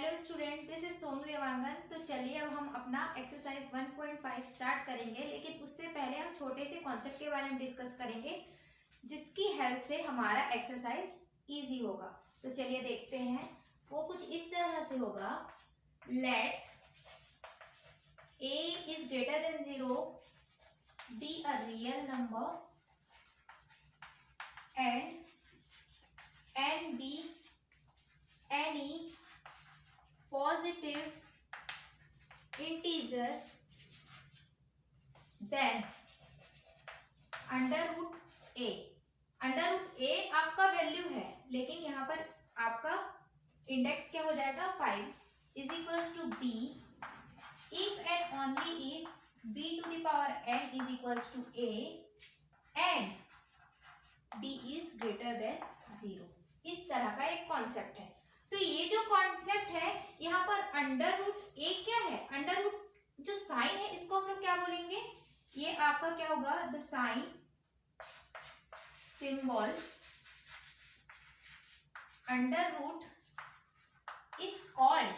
Hello student, this is Sonu Dewangan. तो चलिए अब हम अपना एक्सरसाइज 1.5 स्टार्ट करेंगे, लेकिन उससे पहले हम छोटे से कॉन्सेप्ट के बारे में डिस्कस करेंगे जिसकी हेल्प से हमारा एक्सरसाइज इजी होगा। तो चलिए देखते हैं। वो कुछ इस तरह से होगा। Let a is greater than 0 b a real number and n be any positive integer, then under root a आपका वैल्यू है, लेकिन यहाँ पर आपका इंडेक्स क्या हो जाएगा 5 is equals to b if and only if b to the power n is equals to a and b is greater than 0। इस तरह का एक कॉन्सेप्ट है। तो ये जो कॉन्सेप्ट है, यहाँ पर अंडर रूट ए क्या है, अंडर रूट जो साइन है इसको हम लोग क्या बोलेंगे, ये आपका क्या होगा, the sign symbol under root is called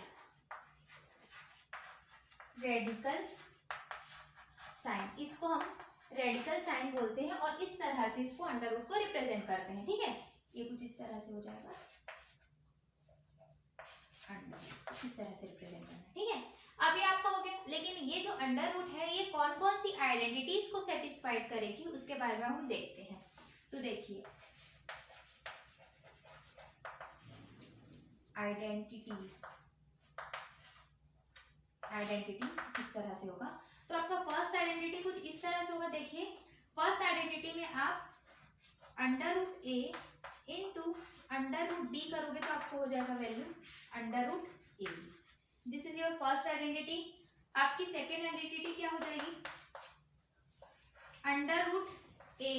radical sign. इसको हम रेडिकल साइन बोलते हैं और इस तरह से इसको अंडर रूट को रिप्रेजेंट करते हैं। ठीक है, ये कुछ इस तरह से हो जाएगा, इस तरह से रिप्रेजेंट करना। ठीक है, अब ये आपका हो गया। लेकिन ये जो अंडर रूट है ये कौन कौन सी आइडेंटिटीज को सेटिस्फाइड करेगी उसके बारे में हम देखते हैं। तो देखिए, आइडेंटिटीज इस तरह से होगा। तो आपका फर्स्ट आइडेंटिटी कुछ इस तरह से होगा। देखिए, फर्स्ट आइडेंटिटी में आप under root a into under root b करोगे तो आपको हो जाएगा value under root a. This is your first identity. आपकी सेकेंड आइडेंटिटी क्या हो जाएगी, under root a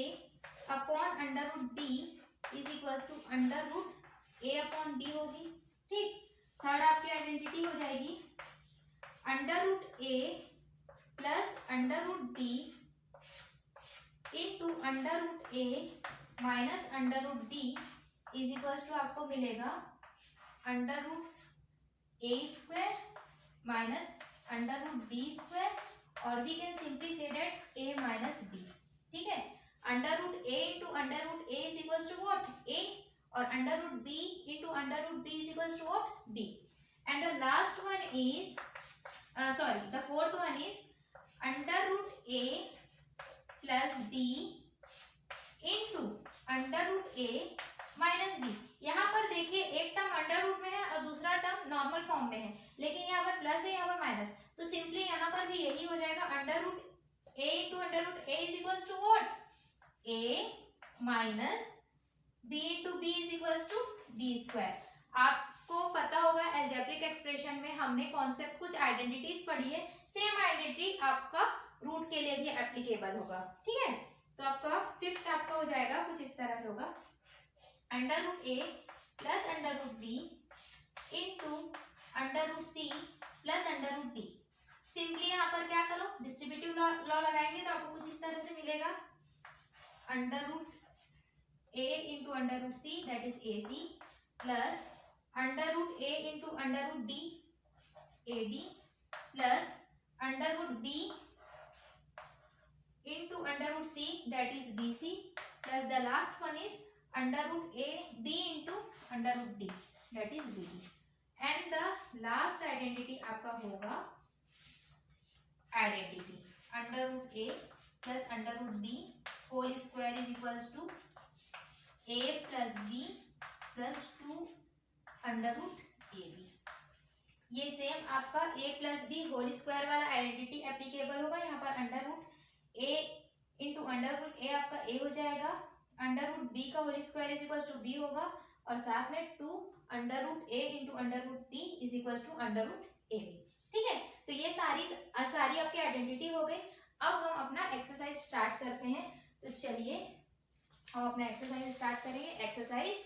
upon under root b is equal to under root a upon b होगी। ठीक, थर्ड आपकी आइडेंटिटी हो जाएगी under root A plus under root B into under root A minus under root b is equals to आपको मिलेगा under root a square minus under root b square, और we can simply say that a minus b. ठीक है, under root a into under root a is equals to what, a, और under root B into under root b is equals to what, b. And the last one is the fourth one is under root A plus b into under root A minus b. यहाँ पर देखिए, एक term under root में है और दूसरा term normal form में है, लेकिन यहाँ पर प्लस है, यहाँ पर माइनस। तो सिंपली यहाँ पर भी यही हो जाएगा under root a into under root a is equals to what, a minus b into b is equals to b square. आपको पता होगा अलजेब्रिक एक्सप्रेशन में हमने कॉन्सेप्ट कुछ आइडेंटिटीज पढ़ी है, सेम आइडेंटिटी आपका रूट के लिए भी एप्लीकेबल होगा। ठीक है, तो आपका फिफ्थ आपका हो जाएगा कुछ इस तरह से होगा, अंडर रूट ए plus under root B into under root c plus under root d. Simply यहाँ पर क्या करो, डिस्ट्रीब्यूटिव लॉ लगाएंगे तो आपको कुछ इस तरह से मिलेगा under root a into under root c that is a c plus under root a into under root d a d plus under root B into under root c that is b c plus the last one is under root a b into under root d that is b d. And the last identity आपका होगा identity under root A plus under root b whole square is equals to a plus b plus 2 under root a b. ये same आपका a plus b whole square वाला identity applicable होगा। यहाँ पर under root a into under root a आपका a हो जाएगा, under root b का whole square is equal to b होगा, और साथ में 2 under root a into under root b is equal to under root a b. ठीक है, तो ये सारी आपकी आइडेंटिटी हो गई। अब हम अपना एक्सरसाइज स्टार्ट करते हैं। तो चलिए हम अपना एक्सरसाइज स्टार्ट करेंगे। एक्सरसाइज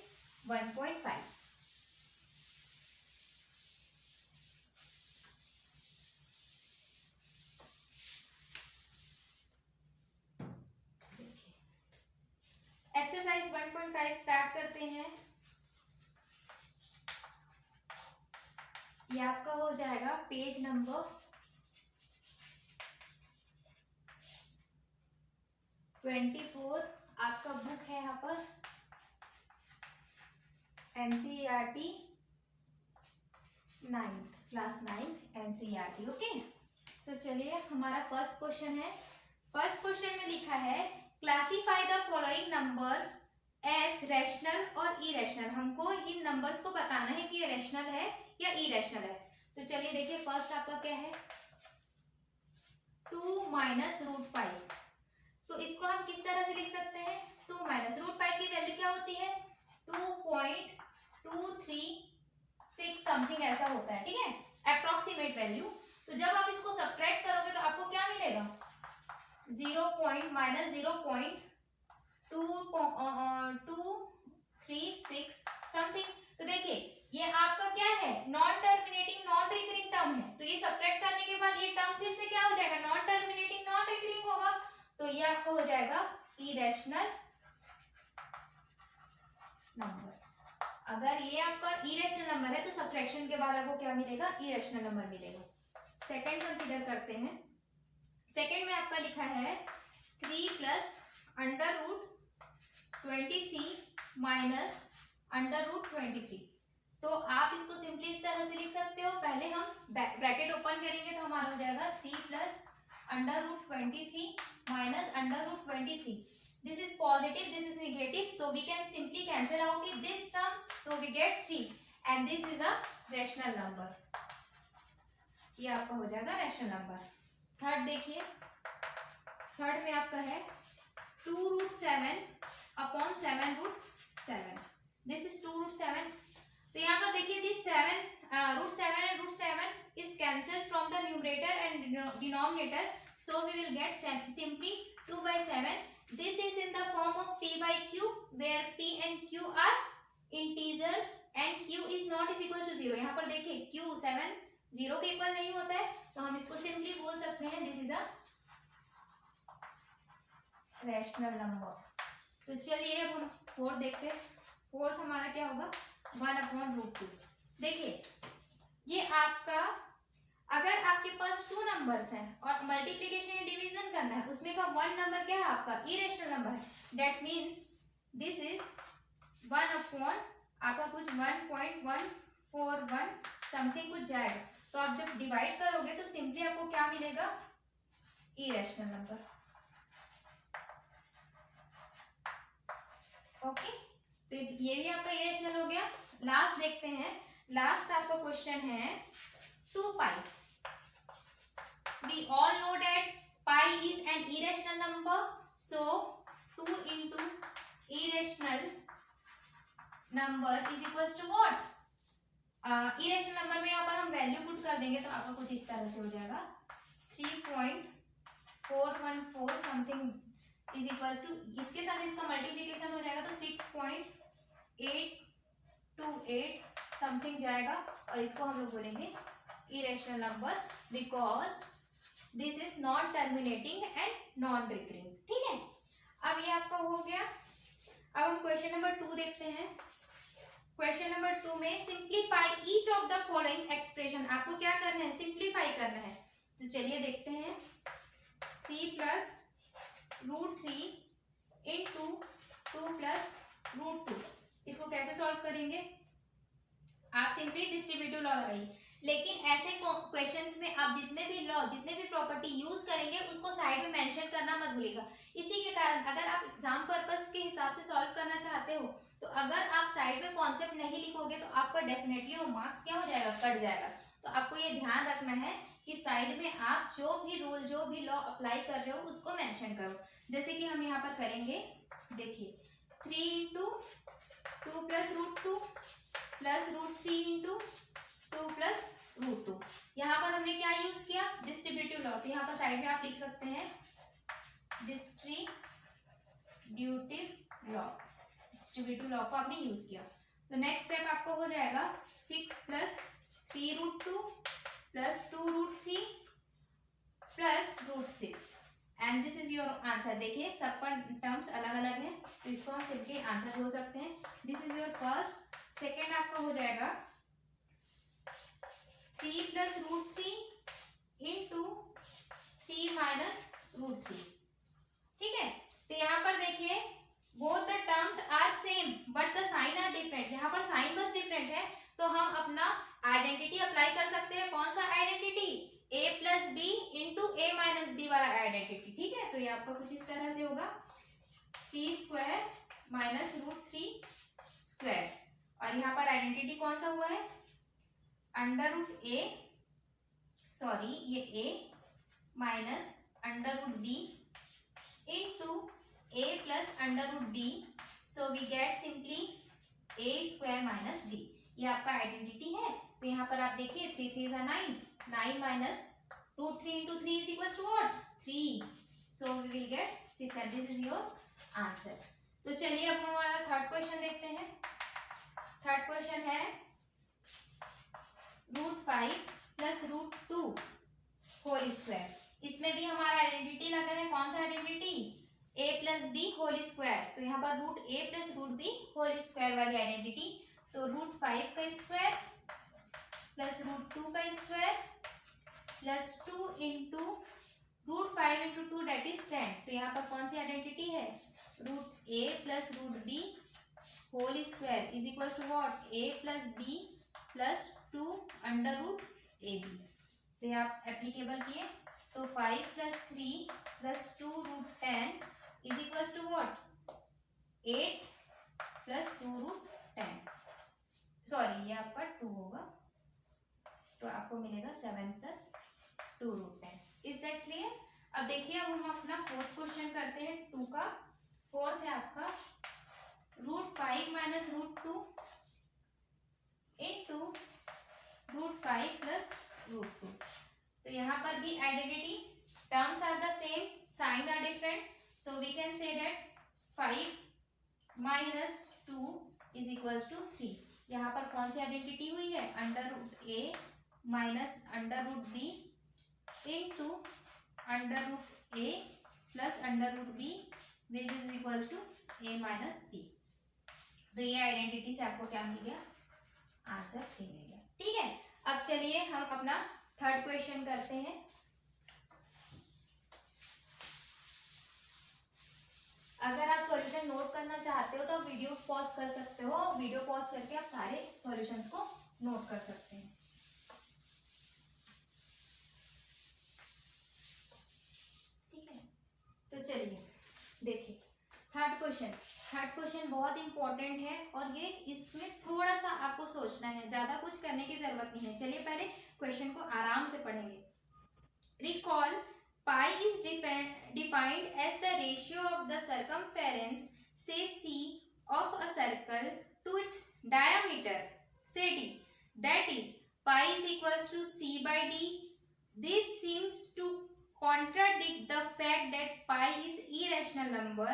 1.5। एक्सरसाइज 1.5 स्टार्ट करते हैं। ये आपका हो जाएगा पेज नंबर 24, आपका बुक है यहाँ पर NCERT 9th class 9th NCERT। Okay, तो चलिए हमारा फर्स्ट क्वेश्चन है। फर्स्ट क्वेश्चन में लिखा है classify the following numbers as rational और इरेशनल। हमको इन नंबर्स को बताना है कि ये रैशनल है या इरेशनल है। तो चलिए देखिए, फर्स्ट आपका क्या है 2 माइनस √5। तो इसको हम किस तरह से लिख सकते हैं, 2 माइनस √5 की वैल्यू क्या होती है 2.236 समथिंग ऐसा होता है, ठीक है, अप्रोक्सीमेट वैल्यू। तो जब आप इसको सब्ट्रैक्ट करोगे तो आपको क्या मिलेगा 0.-0.236 समथिंग। तो देखिए ये आपका क्या है non terminating non recurring term है। तो ये सब्ट्रैक्ट करने के बाद ये टर्म फिर से क्या हो जाएगा नॉन टर्मिनेटिंग नॉन रिकरिंग होगा। तो ये आपका हो जाएगा इरेशनल नंबर। अगर ये आपका इरेशनल नंबर है तो सब्ट्रैक्शन के बाद आपको क्या मिलेगा इरेशनल नंबर मिलेगा। सेकंड कंसीडर करते हैं। सेकंड में आपका लिखा है 3 प्लस √23 माइनस √23। तो आप इसको सिंपली इस तरह से लिख सकते हो। पहले हम ब्रैकेट ओपन करेंगे तो हमारा हो जाएगा 3 plus √23 minus √23। This is positive, this is negative, so we can simply cancel out this terms, so we get 3 and this is a rational number। ये आपका हो जाएगा रैशनल नंबर। थर्ड देखिए, थर्ड में आपका है 2√7 अपॉन 7√7। This is 2√7। तो यहाँ पर देखिए this √7 and √7 is cancelled from the numerator and denominator, so we will get simply 2/7। This is in the form of p by q, where p and q are integers and q is not is equal to 0। यहाँ पर देखिए q 7 0 के equal नहीं होता है, तो हम इसको सिंपली बोल सकते हैं this is a rational number. तो चलिए अब हम फोर्थ देखते हैं। फोर्थ हमारा क्या होगा 1/√2। देखिए ये आपका अगर आपके पास 2 नंबर्स हैं और मल्टीप्लिकेशन या डिवीजन करना है, उसमें का 1 नंबर क्या है आपका इरेशनल नंबर है। दैट मीन्स दिस इज 1 आपका कुछ 1.141 समथिंग कुछ जाएगा। तो आप जब डिवाइड करोगे तो सिंपली आपको क्या मिलेगा इरेशनल नंबर। ओके, तो ये भी आपका इरेशनल हो गया। लास्ट देखते हैं। लास्ट आपका क्वेश्चन है 2π। We all know that pi is an irrational number, so 2 into irrational number is equals to what? Irrational number में यहाँ पर हम वैल्यू पुट कर देंगे तो आपका कुछ इस तरह से हो जाएगा 3.414 समथिंग इज इक्वल्स टू, इसके साथ इसका मल्टीप्लिकेशन हो जाएगा तो 6.828 समथिंग जाएगा। और इसको हम लोग बोलेंगे irrational number because this is non terminating and non recurring. ठीक है, अब ये आपका हो गया। अब हम क्वेश्चन नंबर 2 देखते हैं। क्वेश्चन नंबर 2 में simplify each of the following expression. आपको क्या करना है सिंप्लीफाई करना है। तो चलिए देखते हैं 3 प्लस √3 इंटू 2 प्लस √2। इसको कैसे सॉल्व करेंगे, आप सिंपली डिस्ट्रीब्यूटिव लॉ लगाइए। लेकिन ऐसे क्वेश्चंस में आप जितने भी लॉ जितने भी प्रॉपर्टी यूज करेंगे उसको साइड में मेंशन करना मत भूलिएगा। इसी के कारण अगर आप एग्जाम पर्पस के हिसाब से सॉल्व करना चाहते हो तो अगर आप साइड में कॉन्सेप्ट नहीं लिखोगे तो आपका डेफिनेटली वो मार्क्स क्या हो जाएगा कट जाएगा। तो आपको ये ध्यान रखना है कि साइड में आप जो भी रूल जो भी लॉ अप्लाई कर रहे हो उसको मेंशन करो। जैसे कि हम यहाँ पर करेंगे, देखिए 3 into 2 plus √2 plus √3 into 2 plus √2। यहाँ पर हमने क्या यूज किया डिस्ट्रीब्यूटिव लॉ। तो यहाँ पर साइड में आप लिख सकते हैं डिस्ट्रीब्यूटिव लॉ। डिस्ट्रीब्यूटिव लॉ को आपने यूज किया। तो नेक्स्ट स्टेप आपको हो जाएगा 6 plus 3√2 plus 2√3 plus √6 and this is your answer. देखिए सबका टर्म्स अलग अलग है तो इसको हम सिंपली आंसर बोल सकते हैं। This is your first. Second आपका हो जाएगा 3 plus root 3 into 3 minus root 3। ठीक है, तो यहाँ पर देखिए both the terms are same but the sign are different. यहाँ पर साइन बस डिफरेंट है, तो हम अपना आइडेंटिटी अप्लाई कर सकते हैं। कौन सा identity? a plus b into a minus b वाला आइडेंटिटी। ठीक है, तो ये आपका कुछ इस तरह से होगा 3 स्क्वायर माइनस रूट 3 स्क्वायर, और यहाँ पर आइडेंटिटी कौन सा हुआ है? अंडर रूट ए, सॉरी ये a minus under root B into a plus under root b, so we get simply a square minus b। ये आपका आइडेंटिटी है। तो यहाँ पर आप देखिए 3 3 ज़ा 9, 9 minus root 3 into 3 is equal to what? 3, so we will get 6 and this is your answer. तो चलिए अब हमारा थर्ड क्वेश्चन देखते हैं। थर्ड क्वेश्चन है root 5 plus root 2 whole square. इसमें भी हमारा आइडेंटिटी लगा है। कौन सा identity? a plus b whole square. तो यहाँ पर root a plus root b whole square वाली आइडेंटिटी। तो रूट 5 का स्क्वायर प्लस रूट 2 का square plus 2 into root 5 into 2 that is 10। तो यहाँ पर कौन सी आइडेंटिटी है? Root a plus root b whole square is equal to what? a plus b plus 2 under root ab। तो ये आप एप्लीकेबल किए तो 5 plus 3 plus 2 root 10 is equal to what? 8 plus 2 root 10। Sorry ये आपका 2 होगा, तो आपको मिलेगा 7 plus 2 root 10। Is that clear? अब देखिए अब हम अपना फोर्थ क्वेश्चन करते हैं। 2 का फोर्थ है आपका root 5 minus root 2 into root 5 plus root 2। तो यहाँ पर भी identity terms are the same, sign are different, so we can say that 5 minus 2 is equals to 3। यहाँ पर कौन सी आइडेंटिटी हुई है? Under root A minus under root B into under root A plus under root B which is equals to A minus B. तो ये identity से आपको क्या मिल गया? आंसर 3 मिल गया। ठीक है, अब चलिए हम अपना थर्ड क्वेश्चन करते हैं। अगर आप सॉल्यूशन नोट करना चाहते हो तो आप वीडियो पॉज कर सकते हो। वीडियो पॉज करके आप सारे सॉल्यूशंस को नोट कर सकते हैं। ठीक है, तो चलिए देखिए थर्ड क्वेश्चन बहुत इंपॉर्टेंट है और ये इसमें थोड़ा सा आपको सोचना है, ज्यादा कुछ करने की जरूरत नहीं है। चलिए पहले क्वेश्चन को आराम से पढ़ेंगे। Recall pi is defined as the ratio of the circumference, say c, of a circle to its diameter, say d. That is, pi is equals to c by d. This seems to contradict the fact that pi is irrational number.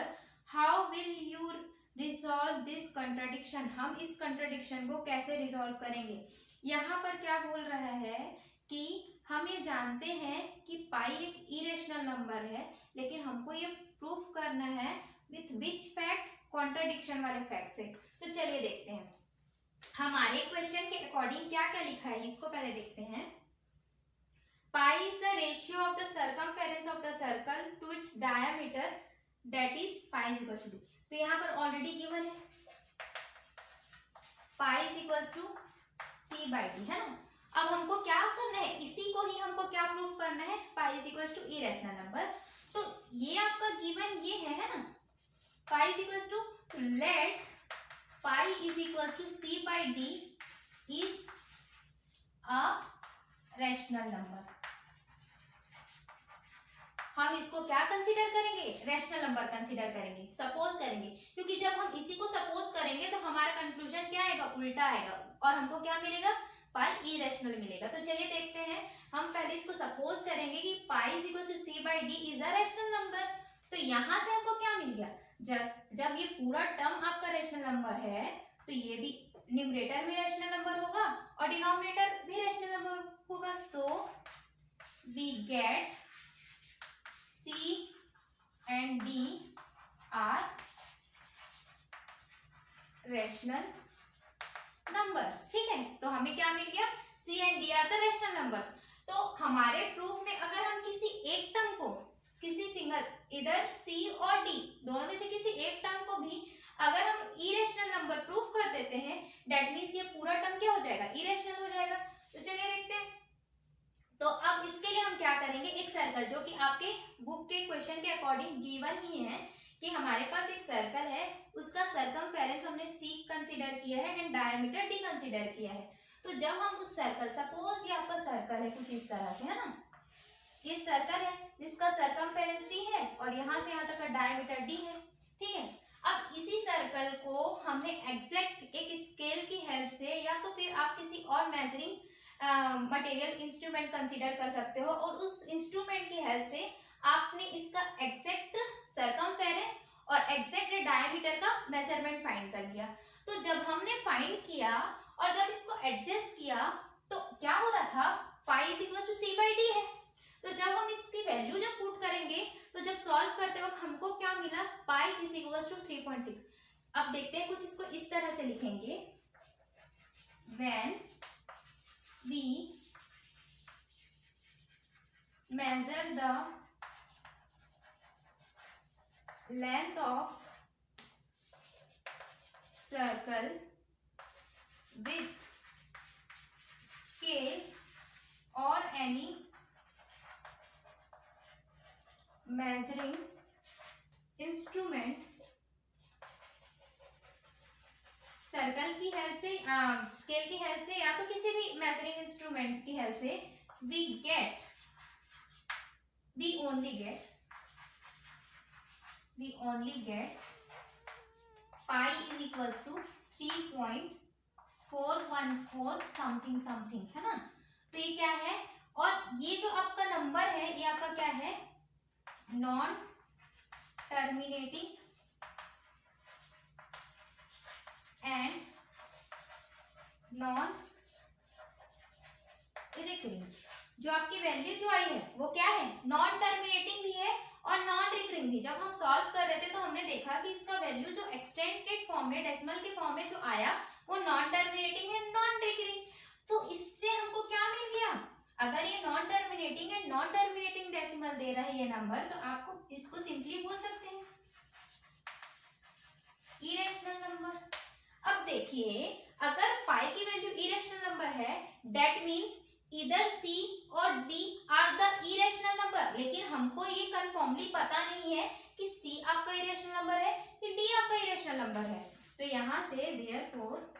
How will you resolve this contradiction? हम इस contradiction को कैसे resolve करेंगे? यहाँ पर क्या बोल रहा है कि हम ये जानते हैं कि पाई एक इरेशनल नंबर है, लेकिन हमको ये प्रूफ करना है विथ विच फैक्ट? कॉन्ट्राडिक्शन वाले फैक्ट से। तो चलिए देखते हैं हमारे क्वेश्चन के अकॉर्डिंग क्या क्या लिखा है, इसको पहले देखते हैं। Pi is the ratio of the circumference of the circle to its diameter, that is pi is equal to. तो यहाँ पर ऑलरेडी गिवन है pi is equal to C by D, है ना। अब हमको क्या करना है? इसी को ही हमको क्या प्रूफ करना है? Pi is equal to irrational number. तो ये आपका गिवन ये है ना, pi is equal to let pi is equal to C by D is a rational number. हम इसको क्या कंसीडर करेंगे? रैशनल नंबर कंसीडर करेंगे, सपोज करेंगे, क्योंकि जब हम इसी को सपोज करेंगे तो हमारा कंक्लूजन क्या आएगा? उल्टा आएगा, और हमको क्या मिलेगा? पाई इरेशनल मिलेगा। तो चलिए देखते हैं, हम पहले इसको सपोज करेंगे कि pi is equal to C by D is a rational number. तो यहां से हमको क्या मिल गया? जब ये पूरा टर्म आपका रैशनल नंबर है तो ये भी न्यूमरेटर भी रैशनल नंबर होगा और डिनोमिनेटर भी रैशनल नंबर होगा। So we get c and d are rational numbers. ठीक है, तो हमें क्या मिल गया? C and d are the the rational numbers. तो हमारे प्रूफ में अगर हम किसी एक टर्म को, किसी सिंगल, इधर सी और डी दोनों में से किसी एक टर्म को भी अगर हम इरेशनल नंबर प्रूफ कर देते हैं, दैट मीन्स ये पूरा टर्म क्या हो जाएगा, इरेशनल हो जाएगा। तो चलिए देखते हैं। तो अब इसके लिए हम क्या करेंगे, एक सर्कल जो कि आपके बुक के क्वेश्चन के अकॉर्डिंग गिवन ही है कि हमारे पास एक सर्कल है, उसका सरकमफेरेंस हमने सी कंसीडर किया है एंड डायमीटर डी कंसीडर किया है। तो जब हम उस सर्कल, सपोज ये आपका सर्कल है कुछ इस तरह से, है ना, ये सर्कल है जिसका सरकमफेरेंस सी है और यहाँ से यहाँ तक का डायमीटर डी है, ठीक है। अब इसी सर्कल को हमने एग्जैक्ट एक स्केल की हेल्प से या तो फिर आप किसी और मेजरिंग मटेरियल इंस्ट्रूमेंट कंसीडर कर सकते हो और उस इंस्ट्रूमेंट की हेल्प से आपने इसका एग्जैक्ट सरकमफेरेंस और एग्जैक्ट डायमीटर का मेजरमेंट फाइंड कर लिया। तो जब हमने फाइंड किया और जब इसको एडजस्ट किया तो क्या हो रहा था, pi is equal to C by D है। तो जब हम इसकी वैल्यू जब पुट करेंगे तो जब सॉल्व करते वक्त हमको क्या मिला, पाई इज इक्वल टू 3.6। अब देखते हैं, कुछ इसको इस तरह से लिखेंगे, when we measure the length of circle with scale or any measuring instrument, circle की हेल्प से, स्केल की हेल्प से या तो किसी भी मेजरिंग इंस्ट्रूमेंट की हेल्प से we only get pi is equals to 3.414 something है ना। तो ये क्या है, और ये जो आपका नंबर है ये आपका क्या है, non terminating and non recurring. जो आपकी वैल्यू जो आई है वो क्या है, नॉन टर्मिनेटिंग भी है और नॉन रिकरिंग भी। जब हम सॉल्व कर रहे थे तो हमने देखा कि इसका वैल्यू जो एक्सटेंडेड फॉर्म में, डेसिमल के फॉर्म में जो आया वो नॉन टर्मिनेटिंग है, नॉन रिकरिंग। तो इससे हमको क्या मिल गया, अगर ये नॉन टर्मिनेटिंग है, नॉन टर्मिनेटिंग डेसिमल दे रहा है ये नंबर, तो आपको इसको सिंपली बोल सकते हैं इरेशनल नंबर। अब देखिए, अगर पाई की वैल्यू इरेशनल नंबर है, दैट मीन्स इधर सी और D are the irrational number. लेकिन हमको ये कंफर्मली पता नहीं है कि सी आपका इरेशनल नंबर है कि डी आपका इरेशनल नंबर है। तो यहां से देयरफॉर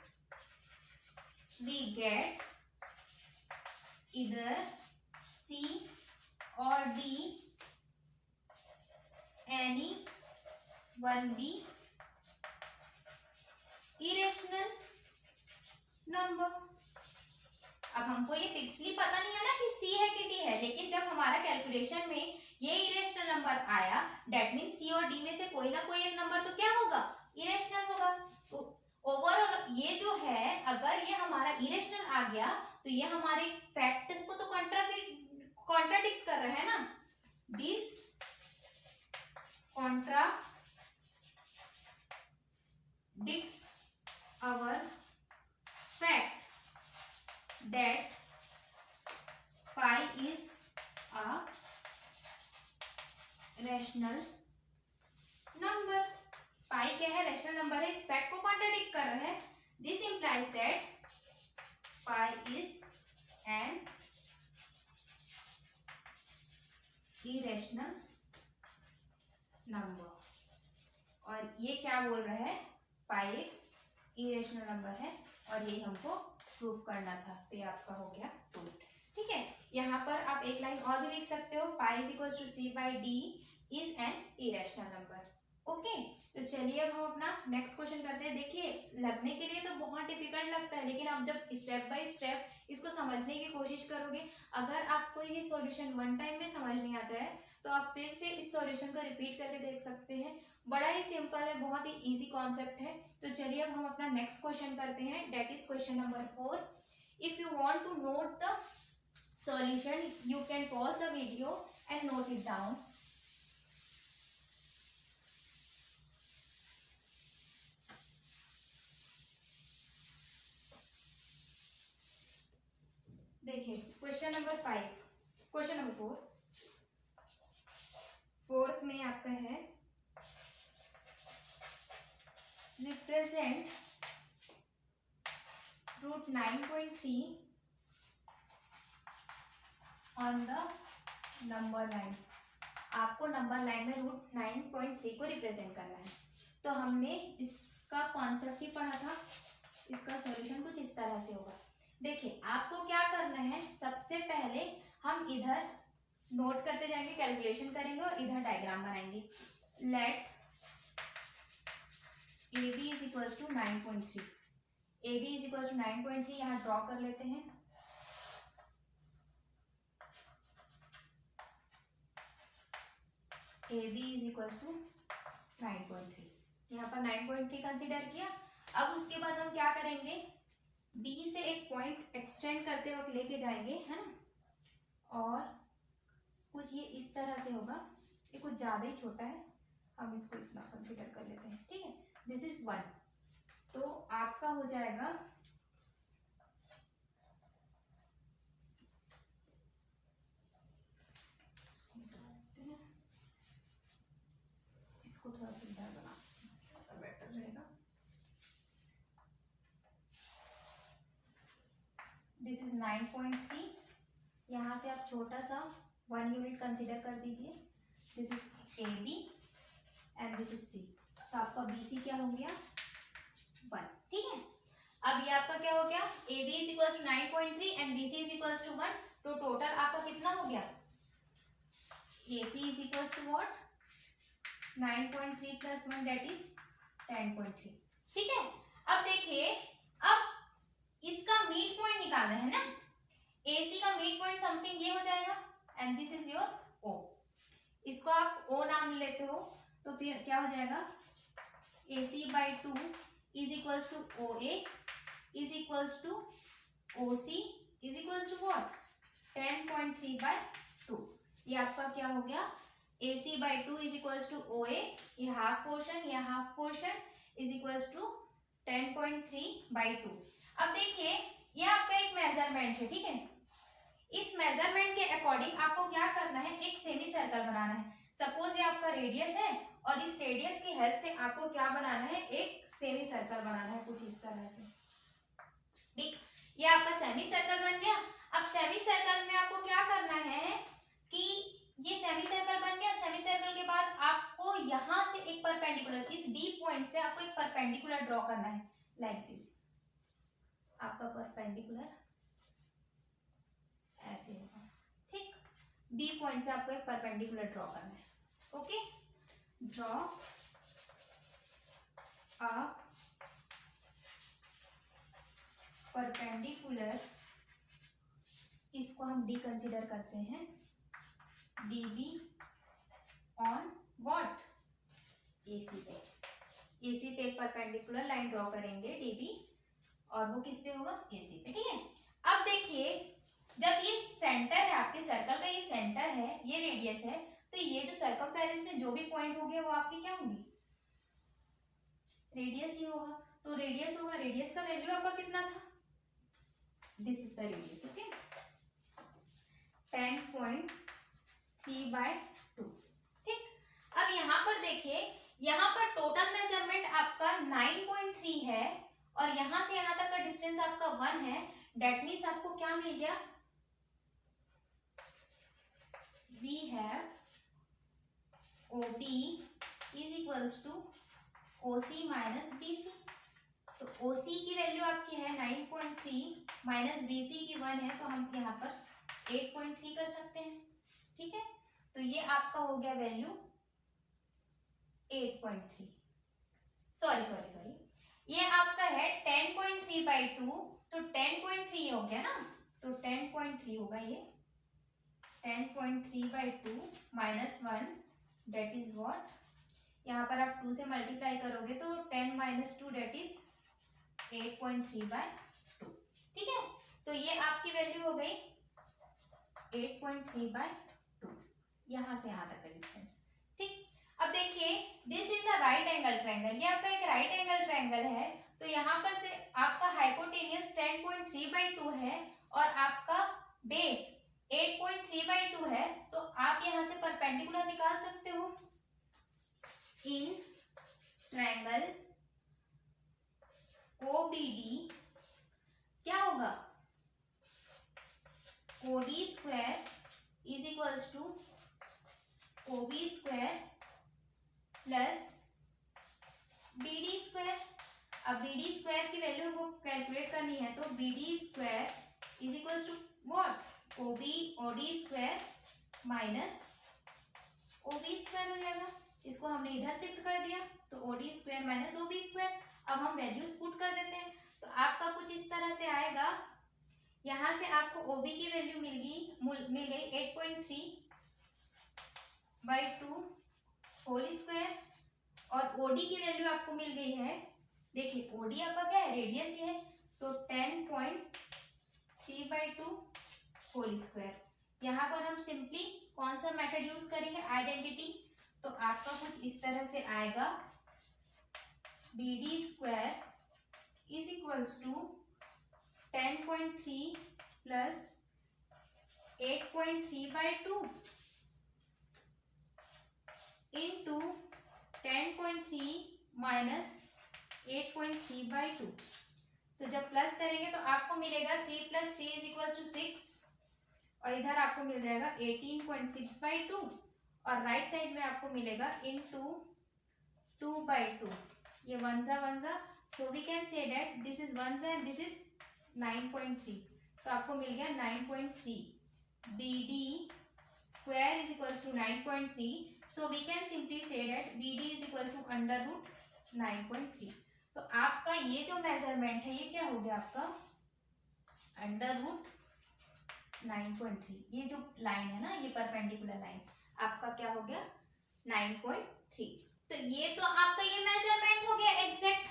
वी गेट इधर सी और D any one be irrational number. अब हमको ये फिक्सली पता नहीं है ना कि सी है कि डी है, लेकिन जब हमारा कैलकुलेशन में ये इरेशनल नंबर आया, दैट मीन सी और डी में से कोई ना कोई एक नंबर तो क्या होगा, इरेशनल होगा। तो ओवरऑल ये जो है, अगर ये हमारा इरेशनल आ गया तो ये हमारे फैक्ट को तो कॉन्ट्राडिक्ट कर रहा है ना, this contradicts our fact that pi is a rational number। Pi क्या है, रैशनल नंबर है, इस फैक्ट को कॉन्ट्राडिक्ट कर रहा है। This implies that pi is an irrational number. और ये क्या बोल रहा है, पाई एक इरेशनल नंबर है और ये हमको प्रूफ करना था। तो ये आपका हो गया प्रूफ, ठीक है। यहाँ पर आप एक लाइन और भी लिख सकते हो, pi is equal to C by D is an irrational number. Okay, तो चलिए अब हम अपना नेक्स्ट क्वेश्चन करते हैं। देखिए, लगने के लिए तो बहुत डिफिकल्ट लगता है, लेकिन आप जब स्टेप बाय स्टेप इसको समझने की कोशिश करोगे, अगर आपको ये सॉल्यूशन वन टाइम में समझ नहीं आता है तो आप फिर से इस सॉल्यूशन को रिपीट करके देख सकते हैं। बड़ा ही सिंपल है, बहुत ही इजी कॉन्सेप्ट है। तो चलिए अब हम अपना नेक्स्ट क्वेश्चन करते हैं, that is question number 4। If you want to note the solution you can pause the video and note it down. देखिए, question number 5, question number 4, fourth में आपका है represent root 9.3 on the number line. आपको number line में root 9.3 को represent करना है। तो हमने इसका कॉन्सेप्ट ही पढ़ा था, इसका सॉल्यूशन कुछ इस तरह से होगा। देखिए आपको क्या करना है, सबसे पहले हम इधर नोट करते जाएंगे, कैलकुलेशन करेंगे और इधर डायग्राम बनाएंगे। Let A B is equals to 9.3, A B is equals to 9.3 यहाँ ड्रॉ कर लेते हैं। A B is equals to 9.3, यहाँ पर 9.3 कंसीडर किया। अब उसके बाद हम क्या करेंगे, बी से एक पॉइंट एक्सटेंड करते वक्त लेके जाएंगे, है ना, और कुछ ये इस तरह से होगा, ये कुछ ज़्यादा ही छोटा है, हम इसको इतना कंसीडर कर लेते हैं, ठीक है। दिस इज 1, तो आपका हो जाएगा इसको थोड़ा सीधा बना तो बेटर रहेगा। दिस इज 9.3, यहाँ से आप छोटा सा 1 यूनिट कंसीडर कर दीजिए। This is A B and this is C, तो आपका बी सी क्या हो गया 1, ठीक है। अब ये आपका क्या हो गया, a B is equals to 9.3 and b c is equals to 1, तो टोटल आपका कितना हो गया, a c is equals to what 9.3 plus 1 that is 10.3, ठीक है। अब देखिए, अब इसका मिड पॉइंट निकालना है ना, AC का मिड पॉइंट समथिंग ये हो जाएगा and this is your O, इसको आप O नाम लेते हो, तो फिर क्या हो जाएगा AC/2 is equals to OA is equals to OC is equals to what 10.3/2। ये आपका क्या हो गया, AC/2 is equals to OA, ये हाफ पोर्शन, ये half portion is equals to 10.3/2। अब देखिए ये आपका एक मेजरमेंट है, ठीक है। इस मेजरमेंट के अकॉर्डिंग आपको क्या करना है, एक सेमी सर्कल बनाना है। सपोज ये आपका रेडियस है और इस रेडियस की हेल्प से आपको क्या बनाना है, एक सेमी सर्कल बनाना है कुछ इस तरह से, ठीक। ये आपका सेमी सर्कल बन गया। अब सेमी सर्कल में आपको क्या करना है कि ये सेमी सर्कल बन गया। सेमी सर्कल के बाद आपको यहाँ से एक परपेंडिकुलर, इस बी पॉइंट से आपको एक परपेंडिकुलर ड्रॉ करना है, लाइक दिस। आपका परपेंडिकुलर ऐसे होगा, ठीक। बी पॉइंट से आपको एक परपेंडिकुलर ड्रॉ करना है, ओके। ड्रॉ अ परपेंडिकुलर, इसको हम डी कंसीडर करते हैं, DB ऑन व्हाट AC पे। AC पे एक परपेंडिकुलर लाइन ड्रॉ करेंगे DB, और वो किस पे होगा, AC पे, ठीक है। अब देखिए जब ये सेंटर है आपके सर्कल का, ये सेंटर है, ये रेडियस है, तो ये जो सर्कमफेरेंस में जो भी पॉइंट हो गया वो आपकी क्या होंगी, रेडियस ही होगा। तो रेडियस होगा, रेडियस का वैल्यू आपका कितना था, this is the radius, okay 10.3/2, ठीक। अब यहाँ पर देखिए, यहाँ पर टोटल मेजरमेंट आपका 9.3 है और यहां से यहां तक का डिस्टेंस आपका 1 है। डेट मीन्स आपको क्या मिल गया, we have OB is equals to OC minus BC। तो OC की वैल्यू आपकी है 9.3 माइनस BC की 1 है, तो हम यहाँ पर 8.3 कर सकते हैं, ठीक है। तो ये आपका हो गया वैल्यू 8.3, सॉरी ये आपका है 10.3/2, तो 10.3 हो गया ना, तो 10.3 होगा ये 10.3/2 माइनस 1 डेट इज व्हाट, यहाँ पर आप 2 से मल्टीप्लाई करोगे तो 10 माइनस 2 डेट इज 8.3/2, ठीक है। तो ये आपकी वैल्यू हो गई 8.3/2, यहाँ से यहाँ तक का डिस्टेंस, ठीक। अब देखिए this is a right angle triangle, ये आपका एक राइट एंगल ट्रायंगल है, तो यहाँ पर से आपका हाइपोटेनियस 10.3/2 है और आपका बेस परपेंडिकुलर निकाल सकते हो। इन ट्रायंगल OBD क्या होगा, OD square is equals to OB square plus BD square. अब BD स्क्वायर की वैल्यू हमको कैलकुलेट करनी है, तो BD square is equals to what, OD square minus OB square हो जाएगा। इसको हमने इधर शिफ्ट कर दिया, तो OD square minus OB square. अब हम वैल्यूज पुट कर देते हैं, तो आपका कुछ इस तरह से आएगा। यहां से आपको OB की वैल्यू मिल गई 8.3/2 होल स्क्वायर, और OD की वैल्यू आपको मिल गई है, देखिए OD आपका क्या है, रेडियस ही है, तो 10.3/2 होल स्क्वायर। यहाँ पर हम सिंपली कौन सा मेथड यूज करेंगे, आइडेंटिटी। तो आपका कुछ इस तरह से आएगा, BD square is equals to 10.3 plus 8.3/2 into 10.3 minus 8.3/2। तो जब प्लस करेंगे तो आपको मिलेगा 3 + 3 इज इक्वल टू 6, और इधर आपको मिल जाएगा 18.6/2, और राइट साइड में आपको मिलेगा इंटू 2/2। ये 1 जा, so we can say that this is 1 जा एंड दिस इज 9.3, तो आपको मिल गया 9.3। BD square is equal to 9.3, so we can simply say that BD is equal to √9.3। तो आपका ये जो मेजरमेंट है ये क्या हो गया, आपका √9.3। ये जो लाइन है ना, ये परपेंडिकुलर लाइन आपका क्या हो गया 9.3। तो ये तो आपका ये मेजरमेंट हो गया एग्जैक्ट,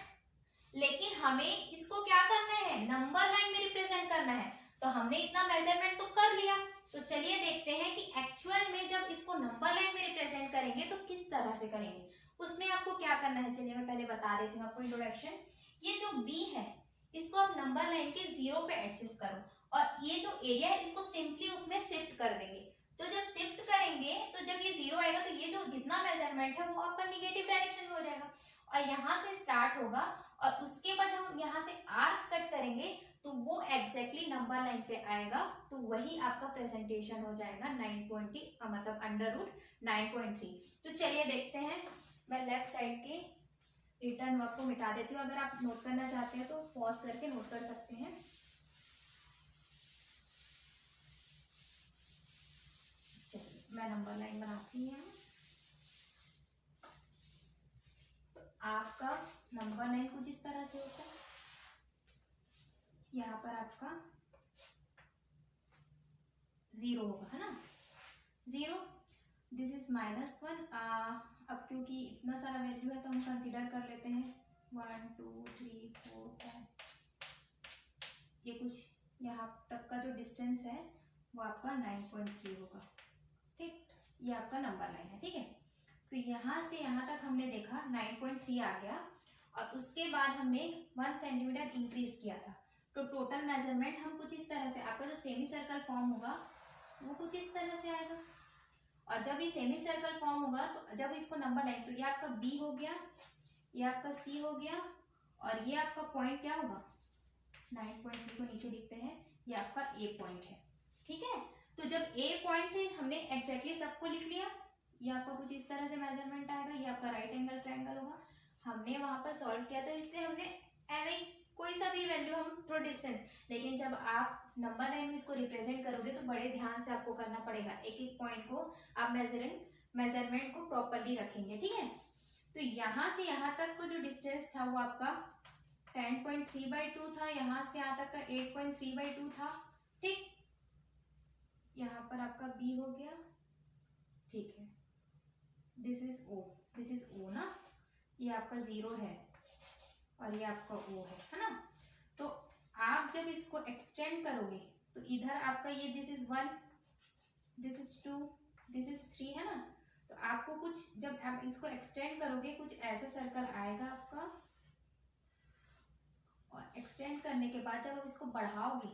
लेकिन हमें इसको क्या करना है, नंबर लाइन में रिप्रेजेंट करना है। तो हमने इतना मेजरमेंट तो कर लिया, तो चलिए देखते हैं कि एक्चुअल में जब इसको नंबर लाइन में रिप्रेजेंट करेंगे तो किस तरह से करेंगे। उसमें आपको क्या करना है, चलिए मैं पहले बता देती हूँ आपको इंट्रोडक्शन। ये जो B है इसको आप नंबर लाइन के 0 पे एडजस्ट करो, और ये जो एरिया है इसको सिंपली उसमें शिफ्ट कर देंगे। तो जब शिफ्ट करेंगे तो जब ये 0 आएगा तो ये जो जितना मेजरमेंट है वो आपका निगेटिव डायरेक्शन में हो जाएगा, और यहाँ से स्टार्ट होगा, और उसके बाद हम यहाँ से आर्क कट करेंगे तो वो एग्जैक्टली नंबर लाइन पे आएगा, तो वही आपका प्रेजेंटेशन हो जाएगा 9.3 मतलब √9.3। तो चलिए देखते हैं, मैं लेफ्ट साइड के रिटर्न वर्क को मिटा देती हूँ। अगर आप नोट करना चाहते हैं तो पॉज करके नोट कर सकते हैं। चलिए मैं नंबर लाइन बनाती हूँ। तो आपका नंबर लाइन कुछ इस तरह से होता है, यहाँ पर आपका 0 होगा, है ना, 0, दिस इज -1। अब क्योंकि इतना सारा वैल्यू है तो हम कंसीडर कर लेते हैं 1 2 3 4 5, ये कुछ यहाँ तक का जो डिस्टेंस है वो आपका 9.3 होगा, ठीक। ये आपका नंबर लाइन है, ठीक है। तो यहाँ से यहाँ तक हमने देखा 9.3 आ गया, और उसके बाद हमने 1 सेंटीमीटर इंक्रीज किया था, तो टोटल मेजरमेंट हम कुछ इस तरह से, आपका जो सेमी सर्कल फॉर्म होगा वो कुछ इस तरह से आएगा। और जब ये सेमी सर्कल फॉर्म होगा तो जब इसको नंबर लाइन, तो ये आपका B हो गया, ये आपका C हो गया, और ये आपका पॉइंट क्या होगा 9.3 को नीचे लिखते हैं, ये आपका A पॉइंट है, ठीक है। तो जब A पॉइंट से हमने एग्जैक्टली सबको लिख लिया, ये आपका कुछ इस तरह से मेजरमेंट आएगा, ये आपका राइट एंगल ट्रायंगल होगा। हमने वहां पर सॉल्व किया था, इसलिए हमने एवं कोई सा भी वैल्यू हम थ्रो डिस्टेंस, लेकिन जब आप नंबर लाइन में इसको रिप्रेजेंट करोगे तो बड़े ध्यान से आपको करना पड़ेगा, एक एक पॉइंट को आप मेजरमेंट को प्रॉपरली रखेंगे, ठीक है। तो यहाँ से यहाँ तक का जो डिस्टेंस था वो आपका 10.3/2 था, यहाँ से यहाँ तक का 8.3/2 था, ठीक। यहाँ पर आपका B हो गया, ठीक है। दिस इज O ना, ये आपका 0 है और ये आपका O है ना। तो आप जब इसको एक्सटेंड करोगे तो इधर आपका ये this is 1, this is 2, this is 3 है ना। तो आपको कुछ जब आप इसको एक्सटेंड करोगे कुछ ऐसा सर्कल आएगा आपका, और एक्सटेंड करने के बाद जब आप इसको बढ़ाओगे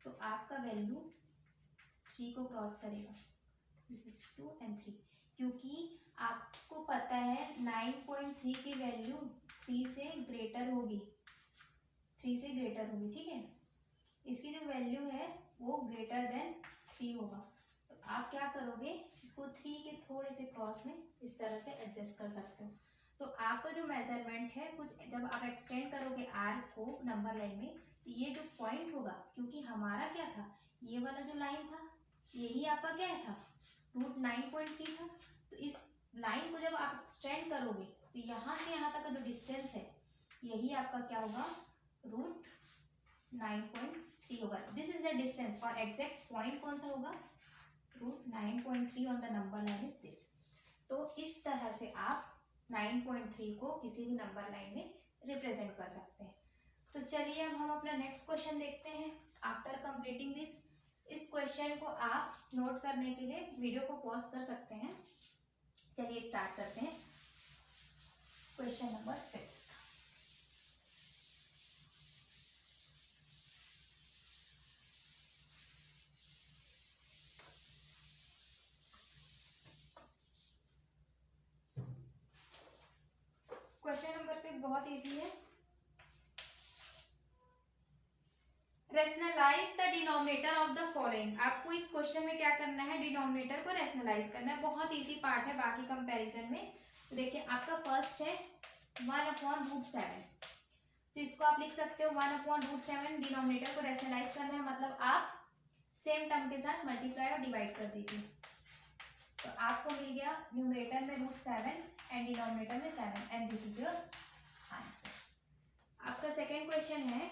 तो आपका वैल्यू 3 को क्रॉस करेगा, दिस इज 2 and 3, क्योंकि आपको पता है 9.3 की वैल्यू 3 से ग्रेटर होगी, 3 से ग्रेटर होगी, ठीक है। इसकी जो वैल्यू है वो ग्रेटर देन 3 होगा। तो आप क्या करोगे, इसको 3 के थोड़े से क्रॉस में इस तरह से एडजस्ट कर सकते हो। तो आपका जो मेजरमेंट है कुछ जब आप एक्सटेंड करोगे आर को नंबर लाइन में, तो ये जो पॉइंट होगा, क्योंकि हमारा क्या था, ये वाला जो लाइन था यही आपका क्या था, रूट 9.3 था। तो इस लाइन को जब आप एक्सटेंड करोगे तो यहाँ से यहाँ तक का जो डिस्टेंस है यही आपका क्या होगा, रूट 9.3 होगा। दिस इज द डिस्टेंस और एग्जैक्ट पॉइंट कौन सा होगा, root 9.3 on the number line is this. तो इस तरह से आप 9.3 को किसी भी नंबर लाइन में रिप्रेजेंट कर सकते हैं। तो चलिए अब हम अपना नेक्स्ट क्वेश्चन देखते हैं। आफ्टर कंप्लीटिंग दिस, इस क्वेश्चन को आप नोट करने के लिए वीडियो को पॉज कर सकते हैं। चलिए स्टार्ट करते हैं क्वेश्चन नंबर 5। क्वेश्चन नंबर 5 बहुत इजी है। Rationalise the denominator of the following. आपको इस क्वेश्चन में क्या करना है, डिनोमिनेटर को रेशनलाइज करना है। बहुत इजी पार्ट है बाकी कंपैरिजन में। तो देखिए आपका फर्स्ट है 1/√7, तो इसको आप लिख सकते हो 1/√7। डिनोमिनेटर को रेशनलाइज करना है मतलब आप सेम टर्म के साथ मल्टीप्लाई और डिवाइड कर दीजिए। तो आपको मिल गया न्यूमरेटर में √7 एंड डिनोमिनेटर में 7 and this is your answer. आपका सेकेंड क्वेश्चन है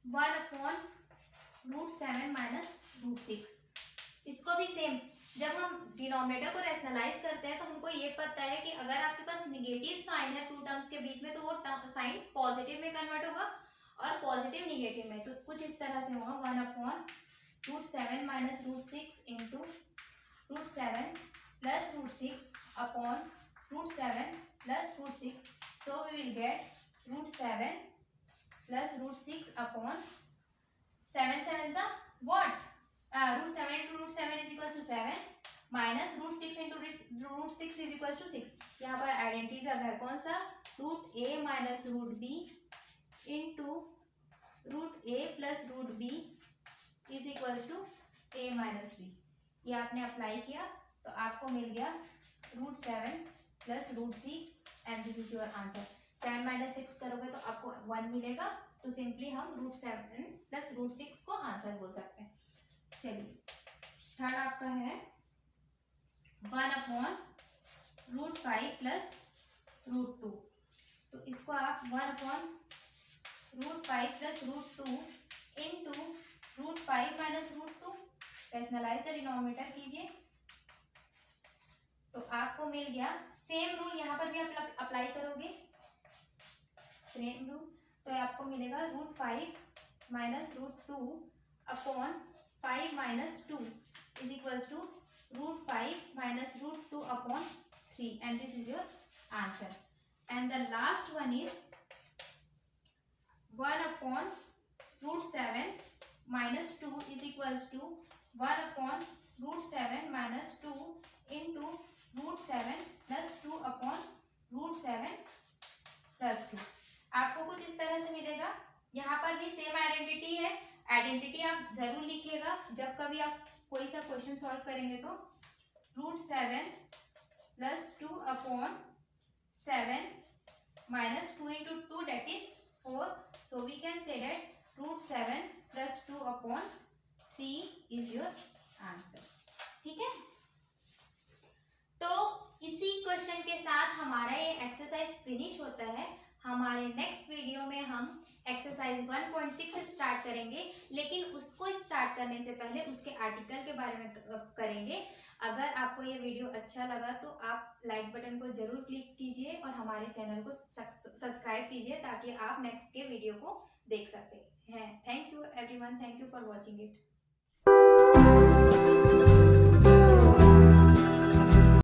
1/√7 - √6। इसको भी सेम, जब हम डिनोमिनेटर को रेशनलाइज करते हैं तो हमको ये पता है कि अगर आपके पास निगेटिव साइन है टू टर्म्स के बीच में तो वो साइन पॉजिटिव में कन्वर्ट होगा और पॉजिटिव निगेटिव में। तो कुछ इस तरह से होगा 1/√7 - √6 into √7 plus √6 upon √7 plus √6। So we will get √7 plus √6 upon 7 7 सा what, √7 into √7 is equals to 7 minus √6 into √6 is equals to 6। यहाँ पर आइडेंटिटी लगा है कौन सा, √a minus √b into √a plus √b is equals to a minus b। ये आपने apply किया तो आपको मिल गया √7 plus √6 and this is your answer. 7 - 6 करोगे तो आपको 1 मिलेगा। तो सिंपली हम √7 प्लस √6 को आंसर बोल सकते हैं। चलिए थर्ड आपका है 1/√5 प्लस √2। तो इसको आप 1/√5 plus √2 into √5 minus √2 rationalise the denominator कीजिए। तो आपको मिल गया, सेम रूल यहाँ पर भी अप्लाई करोगे, सेम रूल। तो आपको मिलेगा √5 minus √2 upon 5 minus 2 is equals to √5 minus √2 upon 3 and this is your answer. And the last one is 1/√7 minus 2 is equals to 1/√7 minus 2 into √7 plus 2 upon √7 plus 2। आपको कुछ इस तरह से मिलेगा। यहाँ पर भी सेम आइडेंटिटी है, आइडेंटिटी आप जरूर लिखिएगा जब कभी आप कोई सा क्वेश्चन सॉल्व करेंगे। तो √7 plus 2 upon 7 minus 2 into 2 that is 4। So we can say that √7 plus 2 upon 3 is your answer. ठीक है, तो इसी क्वेश्चन के साथ हमारा ये एक्सरसाइज फिनिश होता है। हमारे नेक्स्ट वीडियो में हम एक्सरसाइज 1.6 स्टार्ट करेंगे, लेकिन उसको स्टार्ट करने से पहले उसके आर्टिकल के बारे में करेंगे। अगर आपको ये वीडियो अच्छा लगा तो आप लाइक बटन को जरूर क्लिक कीजिए और हमारे चैनल को सब्सक्राइब कीजिए ताकि आप नेक्स्ट के वीडियो को देख सकते हैं। Thank you everyone, thank you for watching it.